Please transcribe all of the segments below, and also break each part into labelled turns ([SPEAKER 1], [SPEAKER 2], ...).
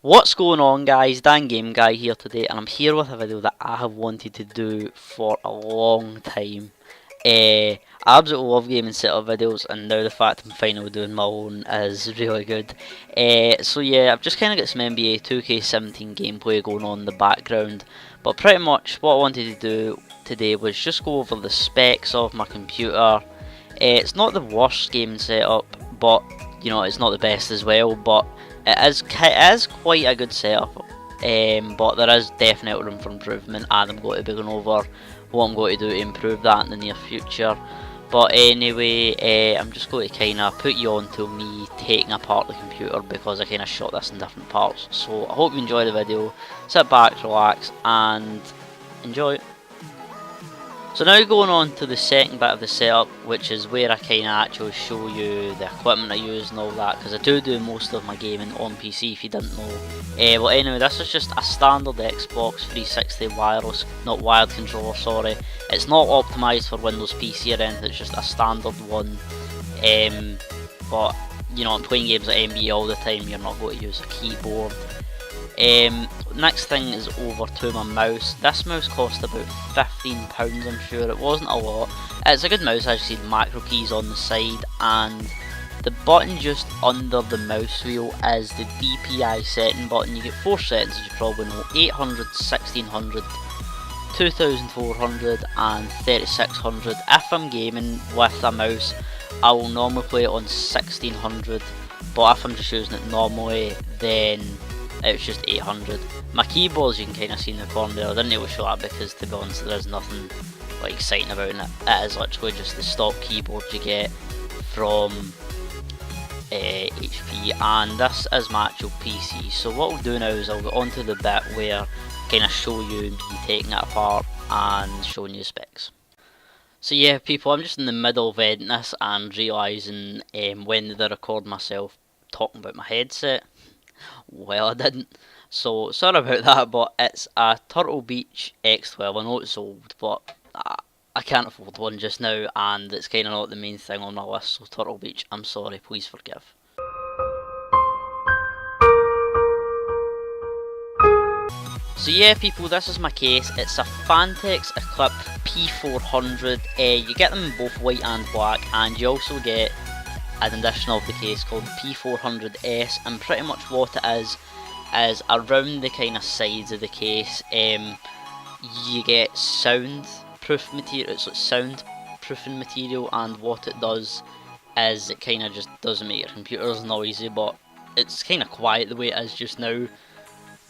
[SPEAKER 1] What's going on, guys? DanGamingGuy here today, and I'm here with a video that I have wanted to do for a long time. I absolutely love gaming setup videos, and now the fact I'm finally doing my own is really good. So yeah, I've just kind of got some NBA 2K17 gameplay going on in the background, but pretty much what I wanted to do today was just go over the specs of my computer. It's not the worst gaming setup, but you know, it's not the best as well, but it is quite a good setup, but there is definitely room for improvement, and I'm going to be going over what I'm going to do to improve that in the near future. But anyway, I'm just going to kind of put you on to me taking apart the computer, because I kind of shot this in different parts. So I hope you enjoy the video. Sit back, relax, and enjoy. So now going on to the second bit of the setup, which is where I kind of actually show you the equipment I use and all that, because I do most of my gaming on PC if you didn't know. Well anyway, this is just a standard Xbox 360 wireless, not wired controller, sorry. It's not optimised for Windows PC or anything, it's just a standard one. But you know, I'm playing games like NBA all the time, you're not going to use a keyboard. Next thing is over to my mouse. This mouse cost about £15, I'm sure. It wasn't a lot. It's a good mouse, as you see the macro keys on the side, and the button just under the mouse wheel is the DPI setting button. You get 4 settings, as you probably know: 800, 1600, 2400 and 3600. If I'm gaming with a mouse, I will normally play it on 1600, but if I'm just using it normally, then it's just 800. My keyboard, as you can kind of see in the corner there, I didn't really show that because, to be honest, there is nothing like exciting about it. It is literally just the stock keyboard you get from HP, and this is my actual PC. So what we'll do now is I'll get onto the bit where I kind of show you me taking it apart and showing you specs. So yeah, people, I'm just in the middle of editing this and realising when did I record myself talking about my headset. Well, I didn't, so sorry about that, but it's a Turtle Beach X12. I know it's old, but I can't afford one just now, and it's kind of not the main thing on my list, so Turtle Beach, I'm sorry, please forgive. So yeah, people, this is my case. It's a Fantex Eclipse P400. You get them in both white and black, and you also get an edition of the case called P400S, and pretty much what it is around the kind of sides of the case, you get soundproof material. It's like soundproofing material, and what it does is it kind of just doesn't make your computers noisy, but it's kind of quiet the way it is just now.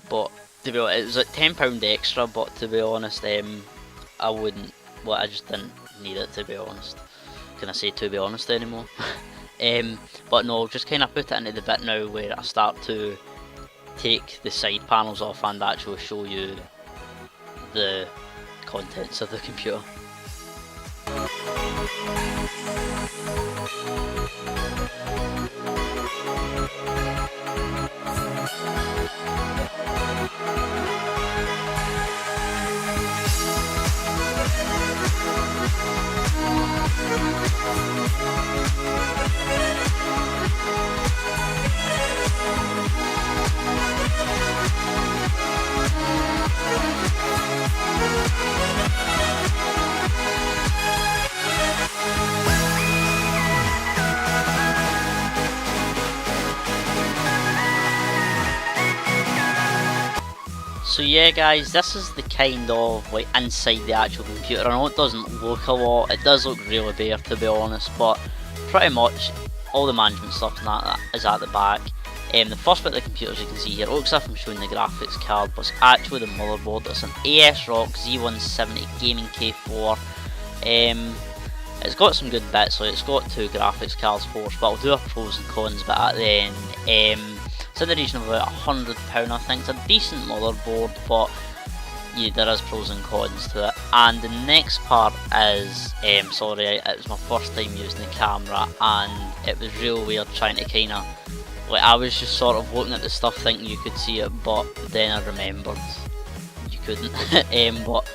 [SPEAKER 1] But to be honest, it was like £10 extra, but to be honest, I wouldn't, well, I just didn't need it, to be honest. Can I say to be honest anymore? But no, just kind of put it into the bit now where I start to take the side panels off and actually show you the contents of the computer. So yeah, guys, this is the kind of like inside the actual computer. I know it doesn't look a lot, it does look really bare, to be honest, but pretty much all the management stuff and that is at the back. The first bit of the computer, as you can see here, it looks as if I'm showing the graphics card, but it's actually the motherboard. It's an ASRock Z170 Gaming K4. It's got some good bits, so it's got 2 graphics cards, of course, but I'll do a pros and cons bit at the end. It's in the region of about £100, I think. It's a decent motherboard, but yeah, there is pros and cons to it. And the next part is, sorry, it was my first time using the camera, and it was real weird trying to kind of, like, I was just sort of looking at the stuff thinking you could see it, but then I remembered you couldn't. But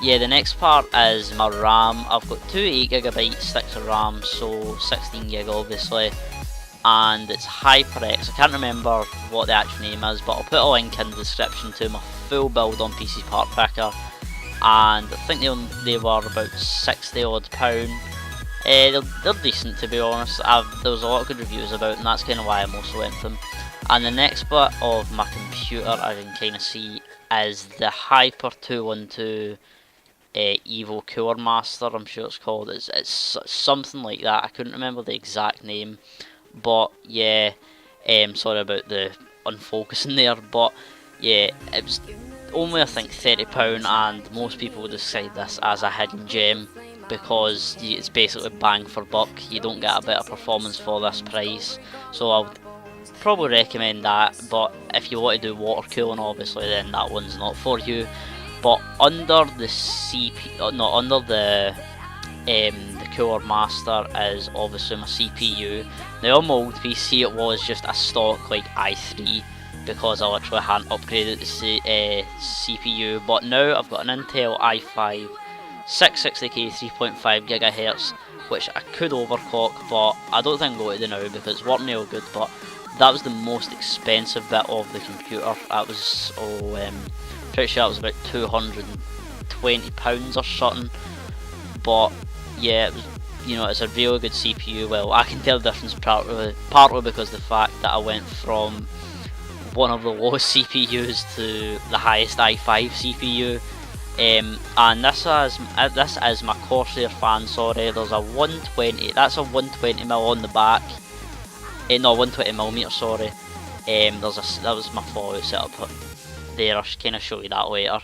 [SPEAKER 1] yeah, the next part is my RAM. I've got 2 8GB sticks of RAM, so 16GB obviously. and it's HyperX. I can't remember what the actual name is, but I'll put a link in the description to my full build on PC Part Picker, and I think they were about £60 odd. They're decent, to be honest. There was a lot of good reviews about, and that's kind of why I mostly went for them. And the next bit of my computer, as you can kind of see, is the Hyper 212 Evo Cooler Master, I'm sure it's called. It's something like that. I couldn't remember the exact name, but yeah, sorry about the unfocusing there, but yeah, it was only, I think, £30, and most people would describe this as a hidden gem, because it's basically bang for buck. You don't get a better performance for this price, so I would probably recommend that. But if you want to do water cooling, obviously, then that one's not for you. But under the the Cooler Master is obviously my CPU. Now on my old PC it was just a stock like i3, because I literally hadn't upgraded the CPU, but now I've got an Intel i5 660K 3.5 GHz, which I could overclock, but I don't think I'm going to do now because it's working real good. But that was the most expensive bit of the computer. That was, pretty sure that was about £220 or something. But yeah, it was, it's a really good CPU. Well, I can tell the difference partly because of the fact that I went from one of the lowest CPUs to the highest i5 CPU. And this is my Corsair fan. Sorry, there's a 120. That's a 120mm on the back. No, 120mm. Sorry. That was my Fallout setup there. I'll kind of show you that later.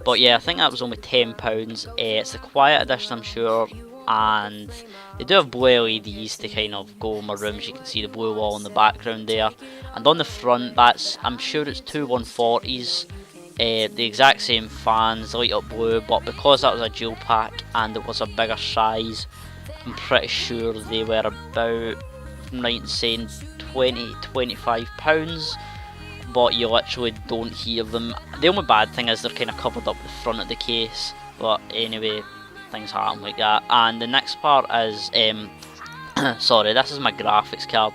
[SPEAKER 1] But yeah, I think that was only £10. It's the Quiet Edition, I'm sure, and they do have blue LEDs to kind of go in my rooms. You can see the blue wall in the background there, and on the front, I'm sure it's two 140s. The exact same fans, light up blue, but because that was a dual pack and it was a bigger size, I'm pretty sure they were about, if I'm right in saying, £20–25, but you literally don't hear them. The only bad thing is they're kind of covered up the front of the case, but anyway, things happen like that. And the next part is, sorry, this is my graphics card.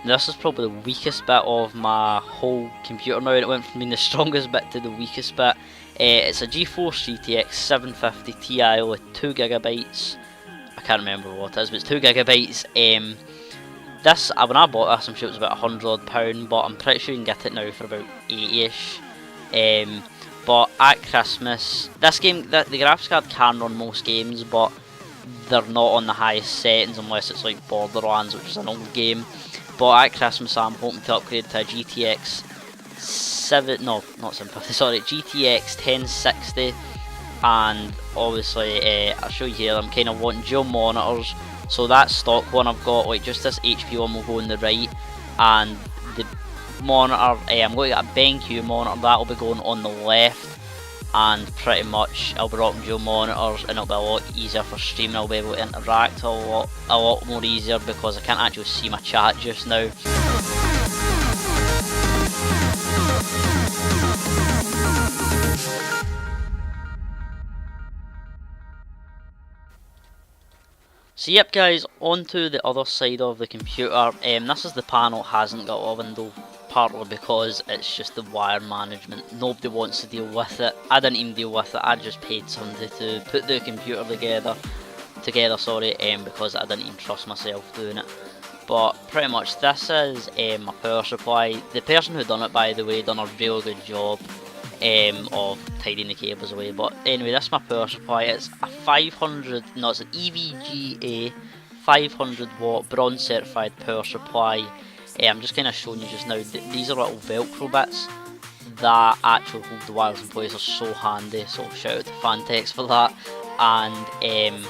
[SPEAKER 1] This is probably the weakest bit of my whole computer now, and it went from being the strongest bit to the weakest bit. It's a GeForce GTX 750 Ti with 2GB. I can't remember what it is, but it's 2GB. This, when I bought this, I'm sure it was about £100, but I'm pretty sure you can get it now for about 80ish. But at Christmas, this game, the graphics card can run most games, but they're not on the highest settings unless it's like Borderlands, which is an old game. But at Christmas, I'm hoping to upgrade to a GTX GTX 1060, and obviously I'll show you here, I'm kind of wanting dual monitors. So that stock one I've got, like just this HP one will go on the right, and the monitor, I'm going to get a BenQ monitor, that will be going on the left, and pretty much I'll be rocking dual monitors, and it'll be a lot easier for streaming. I'll be able to interact a lot more easier because I can't actually see my chat just now. So yep guys, onto the other side of the computer. This is the panel, hasn't got a window, partly because it's just the wire management. Nobody wants to deal with it. I didn't even deal with it, I just paid somebody to put the computer together, because I didn't even trust myself doing it. But pretty much this is my power supply. The person who done it, by the way, done a real good job of tidying the cables away. But anyway, this is my power supply. It's a it's an EVGA 500 watt bronze certified power supply. I'm just kind of showing you just now, these are little velcro bits that actually hold the wires in place. Are so handy, so shout out to Fantex for that. And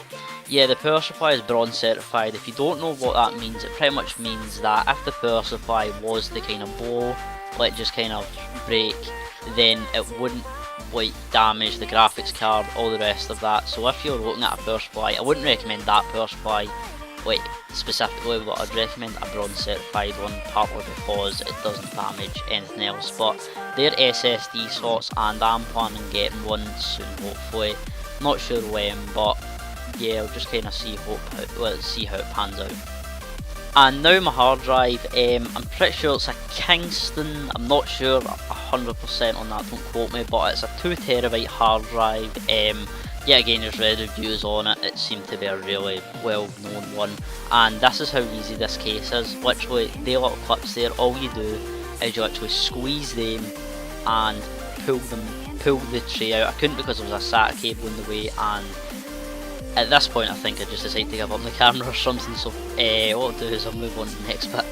[SPEAKER 1] yeah, the power supply is bronze certified. If you don't know what that means, it pretty much means that if the power supply was to kind of blow, like just kind of break, then it wouldn't like damage the graphics card, all the rest of that. So if you're looking at a power supply, I wouldn't recommend that power supply like specifically, but I'd recommend a bronze certified one, partly because it doesn't damage anything else. But they're SSD slots, and I'm planning on getting one soon, hopefully. Not sure when, but yeah, I'll just kind of see how it pans out. And now my hard drive, I'm pretty sure it's a Kingston, I'm not sure 100% on that, don't quote me, but it's a 2TB hard drive. Yeah, again, there's read reviews on it, it seemed to be a really well known one, and this is how easy this case is. Literally, the little clips there, all you do is you actually squeeze them and pull the tray out. I couldn't because there was a SATA cable in the way, and at this point I think I just decided to give up the camera or something, so what I'll do is I'll move on to the next bit.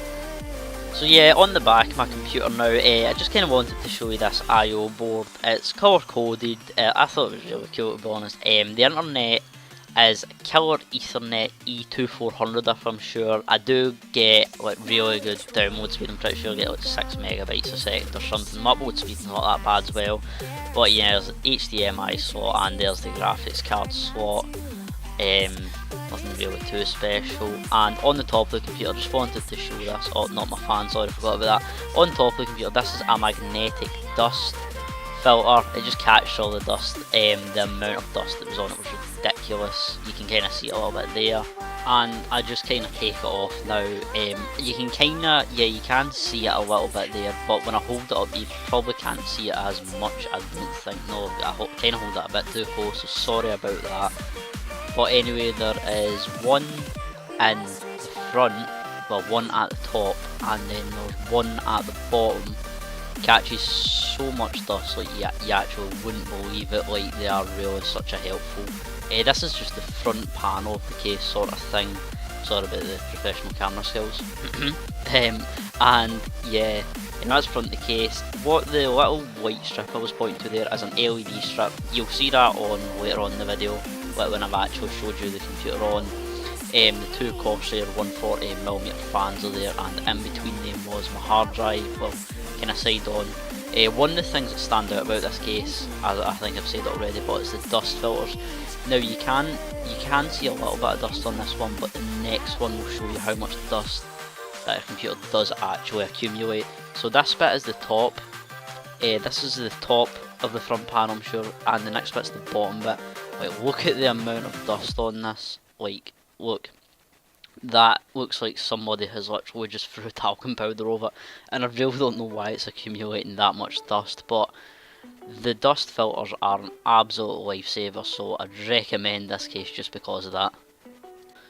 [SPEAKER 1] So yeah, on the back of my computer now, I just kind of wanted to show you this I/O board. It's colour coded, I thought it was really cool to be honest. The internet is Killer Ethernet E2400 if I'm sure. I do get like really good download speed, I'm pretty sure I get like 6 megabytes a second or something. My upload speed's not that bad as well. But yeah, there's an HDMI slot and there's the graphics card slot. Nothing really too special. And on the top of the computer, I just wanted to show this. Oh, not my fan, sorry, I forgot about that. On top of the computer, this is a magnetic dust filter. It just catches all the dust. The amount of dust that was on it was ridiculous. You can kind of see it a little bit there. And I just kind of take it off now. You can kind of, yeah, you can see it a little bit there, but when I hold it up, you probably can't see it as much, I don't think. No, I kind of hold it a bit too close, so sorry about that. But anyway, there is one in the front, well, one at the top, and then there's one at the bottom. Catches so much dust, like you actually wouldn't believe it. Like, they are really such a helpful. This is just the front panel of the case sort of thing. Sorry about the professional camera skills. And yeah, that's front of the case. What the little white strip I was pointing to there is an LED strip. You'll see that on later on in the video, when I've actually showed you the computer on. The two Corsair 140mm fans are there, and in between them was my hard drive, well, kind of side on. One of the things that stand out about this case, as I think I've said it already, but it's the dust filters. Now you can see a little bit of dust on this one, but the next one will show you how much dust that your computer does actually accumulate. So this bit is the top. This is the top of the front panel, I'm sure, and the next bit's the bottom bit. Like, look at the amount of dust on this. Like, look, that looks like somebody has literally just threw talcum powder over it, and I really don't know why it's accumulating that much dust, but the dust filters are an absolute lifesaver, so I'd recommend this case just because of that.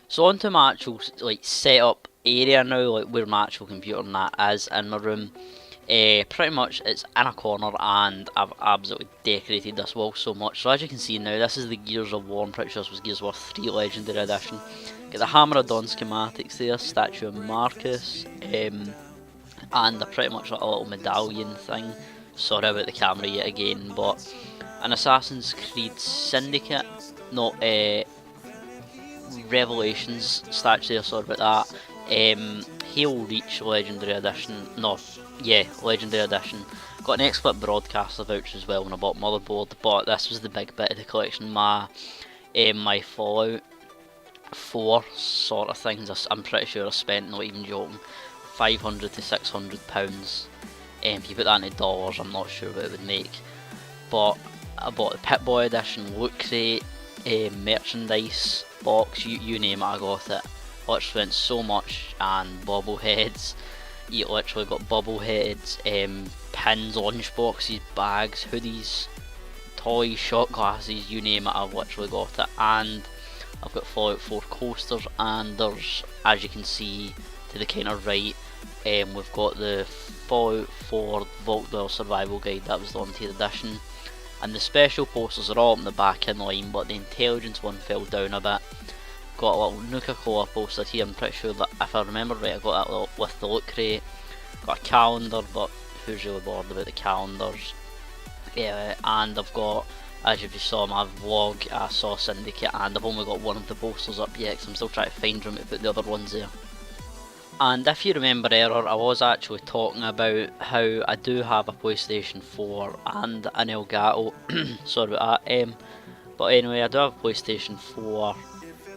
[SPEAKER 1] So on to my actual like setup area now, like where my actual computer and that is in my room. Pretty much it's in a corner, and I've absolutely decorated this wall so much. So as you can see now, this is the Gears of War. I'm pretty sure this was Gears of War 3 Legendary Edition. Get the Hammer of Dawn schematics there, statue of Marcus, and a pretty much like a little medallion thing. Sorry about the camera yet again, but an Assassin's Creed Syndicate, not Revelations statue there, sorry about that. Halo Reach Legendary Edition, no, yeah, Legendary Edition. Got an XSplit broadcaster voucher as well when I bought motherboard, but this was the big bit of the collection. My Fallout 4 sort of things, I'm pretty sure I spent, not even joking, £500 to £600. If you put that into dollars, I'm not sure what it would make. But I bought the Pip-Boy edition, loot crate, merchandise box, you name it, I got it. Literally spent so much, and bobbleheads. You literally got bobbleheads, pins, lunch boxes, bags, hoodies, toys, shot glasses, you name it, I've literally got it. And I've got Fallout 4 coasters, and there's, as you can see to the kind of right, we've got the Fallout 4 Vault Dweller Survival Guide, that was the limited edition. And the special posters are all up in the back in line, but the intelligence one fell down a bit. Got a little Nuka-Cola poster here, I'm pretty sure that, if I remember right, I got that little, with the loot crate. Got a calendar, but who's really bothered about the calendars? Yeah, and I've got, as you saw my vlog, I saw Syndicate, and I've only got one of the posters up yet, because I'm still trying to find room to put the other ones there. And if you remember earlier, I was actually talking about how I do have a PlayStation 4 and an Elgato, sorry about that, but anyway, I do have a PlayStation 4,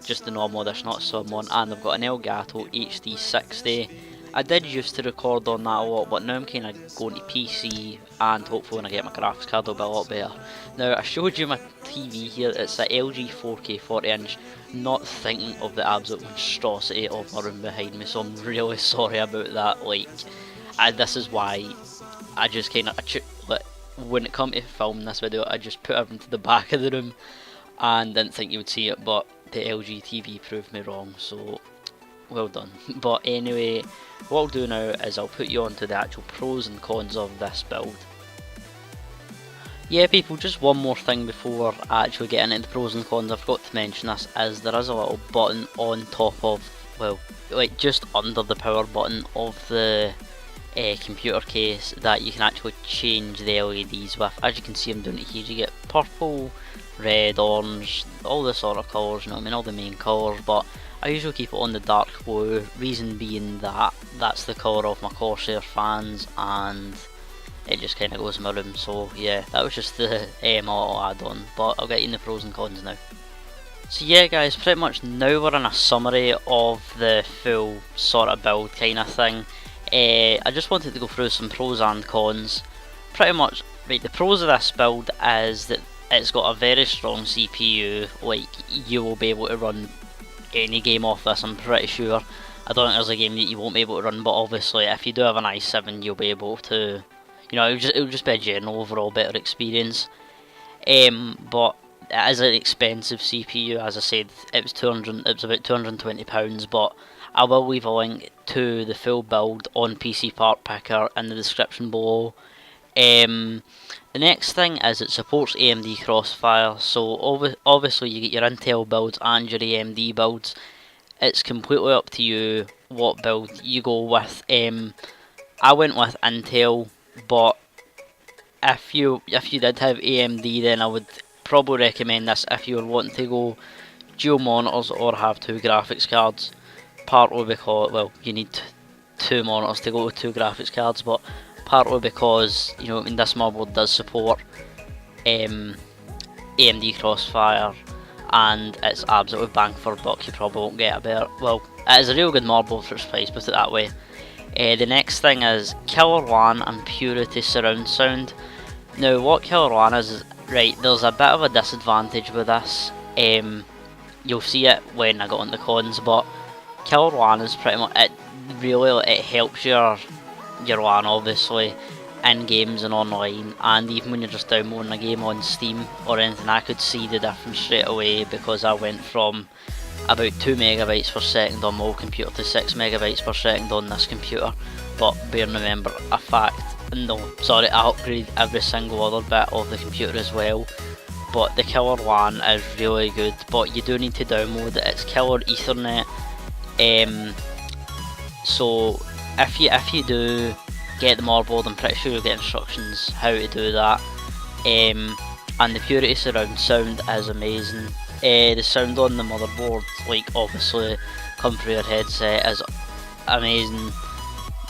[SPEAKER 1] just the normal edition, not some one, and I've got an Elgato HD60, I did used to record on that a lot, but now I'm kind of going to PC, and hopefully when I get my graphics card it'll be a lot better. Now, I showed you my TV here. It's a LG 4K 40-inch, not thinking of the absolute monstrosity of my room behind me, so I'm really sorry about that. Like, this is why I just kind of, when it come to film this video, I just put everything to the back of the room and didn't think you would see it, but the LG TV proved me wrong, so well done. But anyway, what I'll do now is I'll put you on to the actual pros and cons of this build. Yeah people, just one more thing before I actually get into the pros and cons. I forgot to mention this, is there is a little button on top of, well, like just under the power button of the computer case that you can actually change the LEDs with. As you can see, I'm doing it here. You get purple, red, orange, all the sort of colours, you know what I mean, all the main colours, but I usually keep it on the dark blue, reason being that that's the colour of my Corsair fans, and it just kind of goes in my room. So yeah, that was just the little add-on, but I'll get you in the pros and cons now. So yeah guys, pretty much now we're in a summary of the full sort of build kind of thing. I just wanted to go through some pros and cons. Pretty much, right, the pros of this build is that it's got a very strong CPU. Like, you will be able to run any game off this, I'm pretty sure. I don't think there's a game that you won't be able to run, but obviously if you do have an i7 you'll be able to, you know, it'll just be a general overall better experience. But it is an expensive CPU. As I said, it was about £220, but I will leave a link to the full build on PC Part Picker in the description below. The next thing is it supports AMD Crossfire, so obviously you get your Intel builds and your AMD builds. It's completely up to you what build you go with. I went with Intel, but if you did have AMD, then I would probably recommend this if you were wanting to go dual monitors or have two graphics cards. Partly because, well, you need two monitors to go with two graphics cards, but partly because, you know, I mean, this motherboard does support AMD Crossfire, and it's absolutely bang for buck. You probably won't get a better, well, it is a real good motherboard for its price, put it that way. The next thing is Killer LAN and Purity surround sound. Now what Killer LAN is, right, there's a bit of a disadvantage with this. You'll see it when I get on the cons, but Killer LAN is pretty much, it helps your LAN obviously in games and online, and even when you're just downloading a game on Steam or anything. I could see the difference straight away, because I went from about 2 megabytes per second on my old computer to 6 megabytes per second on this computer. But bear in remember a fact, no, sorry, I upgraded every single other bit of the computer as well. But the Killer LAN is really good, but you do need to download it. It's Killer Ethernet. So if you do get the motherboard, I'm pretty sure you'll get instructions how to do that. And the Purity surround sound is amazing. The sound on the motherboard, like, obviously come through your headset, is amazing.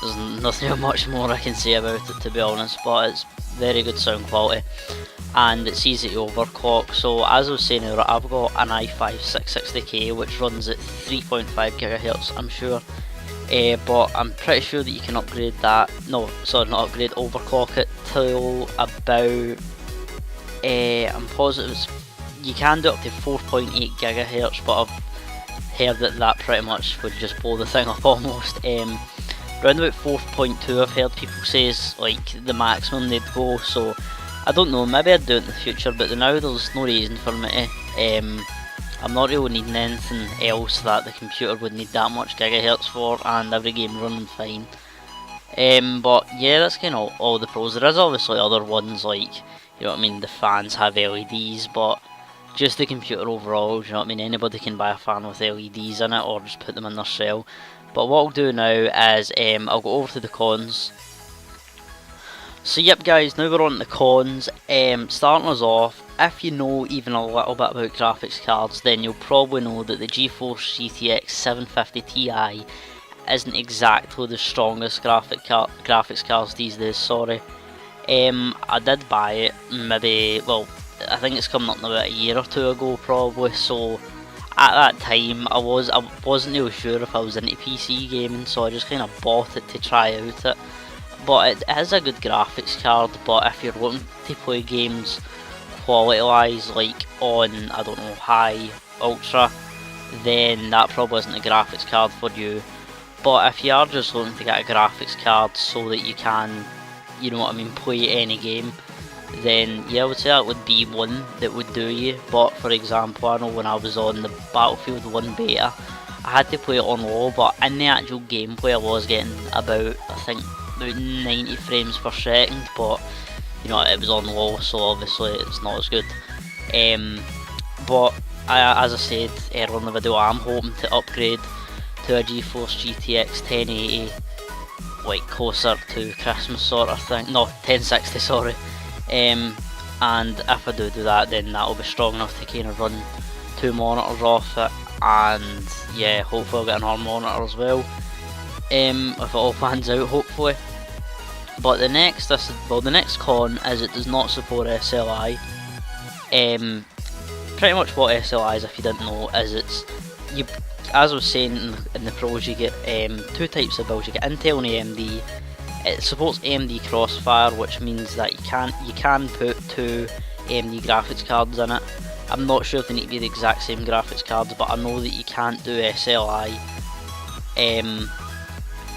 [SPEAKER 1] There's nothing much more I can say about it, to be honest, but it's very good sound quality, and it's easy to overclock. So as I was saying earlier, I've got an i5 660K which runs at 3.5 GHz, I'm sure. But I'm pretty sure that you can upgrade that, no, sorry, not upgrade, overclock it till about, I'm positive you can do up to 4.8 GHz, but I've heard that pretty much would just blow the thing up almost. Around about 4.2 I've heard people say is like the maximum they'd go, so I don't know, maybe I'd do it in the future, but now there's no reason for me to. I'm not really needing anything else that the computer would need that much gigahertz for, and every game running fine. But yeah, that's kind of all the pros. There is obviously other ones, like, you know what I mean, the fans have LEDs, but just the computer overall, you know what I mean, anybody can buy a fan with LEDs in it or just put them in their cell. But what I'll do now is I'll go over to the cons. So yep guys, now we're on the cons. Starting us off, if you know even a little bit about graphics cards, then you'll probably know that the GeForce GTX 750 Ti isn't exactly the strongest graphics cards these days, sorry. I did buy it maybe, well, I think it's coming up in about a year or two ago probably, so at that time I wasn't really sure if I was into PC gaming, so I just kind of bought it to try out it. But it is a good graphics card, but if you're looking to play games quality wise, like on, I don't know, high, ultra, then that probably isn't a graphics card for you. But if you are just looking to get a graphics card so that you can, you know what I mean, play any game, then yeah, I would say that would be one that would do you. But for example, I know when I was on the Battlefield 1 beta, I had to play it on low, but in the actual gameplay I was getting about, I think, about 90 frames per second, but you know, it was on low, so obviously it's not as good. But as I said earlier in the video, I'm hoping to upgrade to a GeForce GTX 1080, like closer to Christmas sort of thing. No, 1060, sorry. And if I do that, then that'll be strong enough to kind of run 2 monitors off it, and yeah, hopefully I'll get another monitor as well, if it all pans out, hopefully. But the next con is it does not support SLI. Pretty much what SLI is, if you didn't know, is as I was saying in the pros, you get 2 types of builds. You get Intel and AMD. It supports AMD Crossfire, which means that you can put 2 AMD graphics cards in it. I'm not sure if they need to be the exact same graphics cards, but I know that you can't do SLI.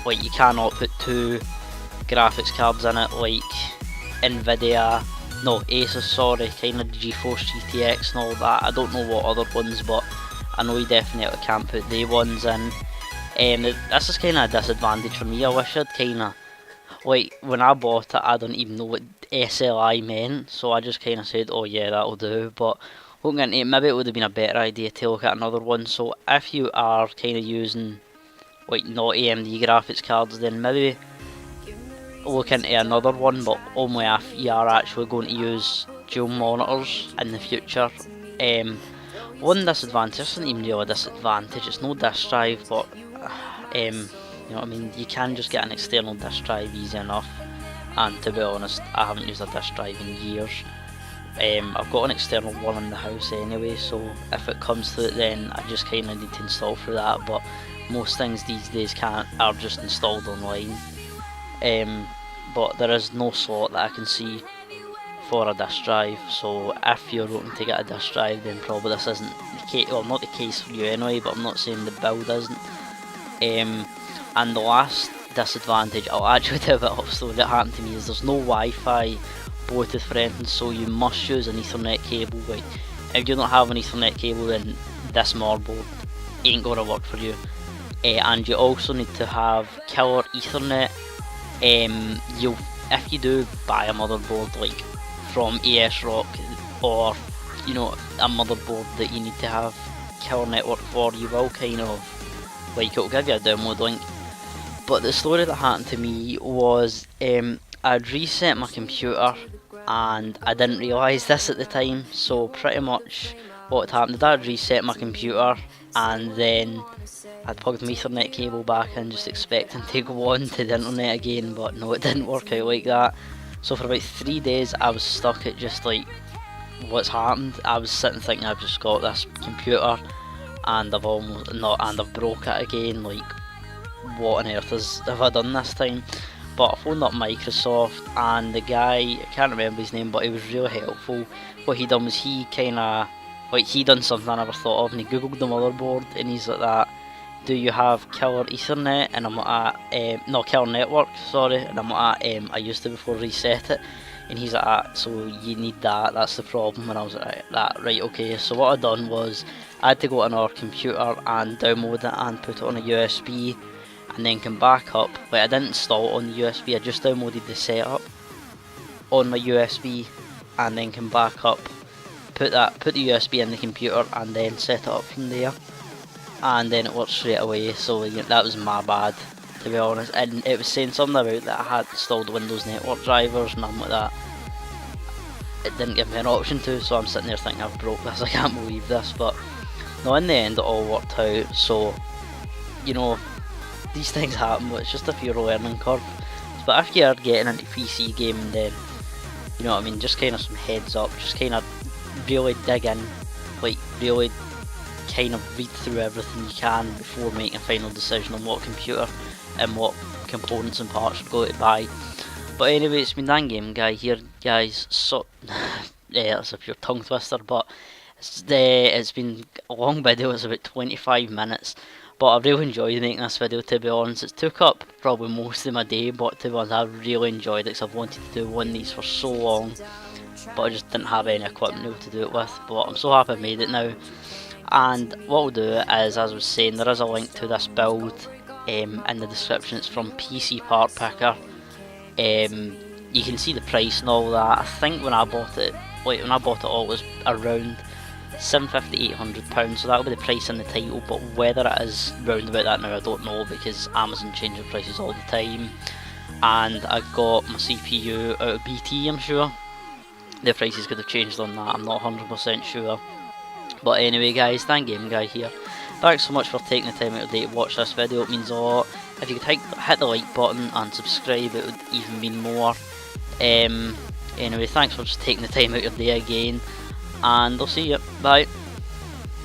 [SPEAKER 1] Like you cannot put 2 graphics cards in it, like Nvidia, no, Asus, sorry, kind of GeForce GTX and all that. I don't know what other ones, but I know you definitely can't put the ones in. This is kind of a disadvantage for me. I wish I'd kind of, like, when I bought it, I don't even know what SLI meant, so I just kind of said, oh yeah, that'll do. But looking into it, maybe it would have been a better idea to look at another one. So if you are kind of using, like, not AMD graphics cards, then maybe look into another one, but only if you are actually going to use dual monitors in the future. One disadvantage, this isn't even really a disadvantage, it's no disk drive, but you know what I mean, you can just get an external disk drive easy enough, and to be honest, I haven't used a disk drive in years. I've got an external one in the house anyway, so if it comes to it, then I just kind of need to install through that, but most things these days are just installed online. But there is no slot that I can see for a disk drive, so if you're looking to get a disk drive, then probably this isn't the case. Well, not the case for you anyway, but I'm not saying the build isn't. And the last disadvantage, I'll actually do a bit of story that happened to me, is there's no Wi-Fi Bluetooth for anything, so you must use an Ethernet cable. Like, if you don't have an Ethernet cable, then this motherboard ain't gonna work for you. And you also need to have killer Ethernet. If you do buy a motherboard like from ASRock, or you know, a motherboard that you need to have killer network for, you will kind of, like, it'll give you a download link. But the story that happened to me was I'd reset my computer and I didn't realise this at the time, so pretty much what had happened is I'd reset my computer and then I'd plugged my Ethernet cable back in, just expecting to go on to the internet again, but no, it didn't work out like that. So for about 3 days I was stuck at just like, what's happened? I was sitting thinking, I've just got this computer and I've broke it again, like what on earth have I done this time? But I phoned up Microsoft, and the guy, I can't remember his name, but he was really helpful. What he done was he done something I never thought of, and he googled the motherboard and he's like that, do you have killer Ethernet? And I'm like, no, killer network, sorry. And I'm like, I used to before reset it. And he's like, so you need that, that's the problem. And I was like, right, okay. So what I done was, I had to go on our computer and download it and put it on a USB, and then come back up. Like, I didn't install it on the USB, I just downloaded the setup on my USB, and then come back up, put the USB in the computer, and then set it up from there. And then it worked straight away, so you know, that was my bad, to be honest. And it was saying something about that I had installed Windows network drivers and nothing like that. It didn't give me an option to, so I'm sitting there thinking, I've broke this, I can't believe this. But no, in the end it all worked out. So, you know, these things happen, but it's just a pure learning curve. But if you're getting into PC gaming, then, you know what I mean, just kind of some heads up, just kind of really dig in, like really kind of read through everything you can before making a final decision on what computer and what components and parts you're going to buy. But anyway, it's been DanGamingGuy here, guys. So yeah, that's a pure tongue twister, but it's been a long video. It's about 25 minutes, but I really enjoyed making this video, to be honest. It took up probably most of my day, but to be honest, I really enjoyed it because I've wanted to do one of these for so long, but I just didn't have any equipment to do it with. But I'm so happy I made it now. And what we'll do is, as I was saying, there is a link to this build in the description. It's from PC Part Picker. You can see the price and all that. I think when I bought it, all, it was around £750, £800, so that'll be the price in the title. But whether it is round about that now, I don't know, because Amazon changes prices all the time. And I got my CPU out of BT, I'm sure. The prices could have changed on that, I'm not 100% sure. But anyway, guys, DanGamingGuy here. Thanks so much for taking the time out of the day to watch this video. It means a lot. If you could hit the like button and subscribe, it would even mean more. Anyway, thanks for just taking the time out of your day again, and I'll see you. Bye.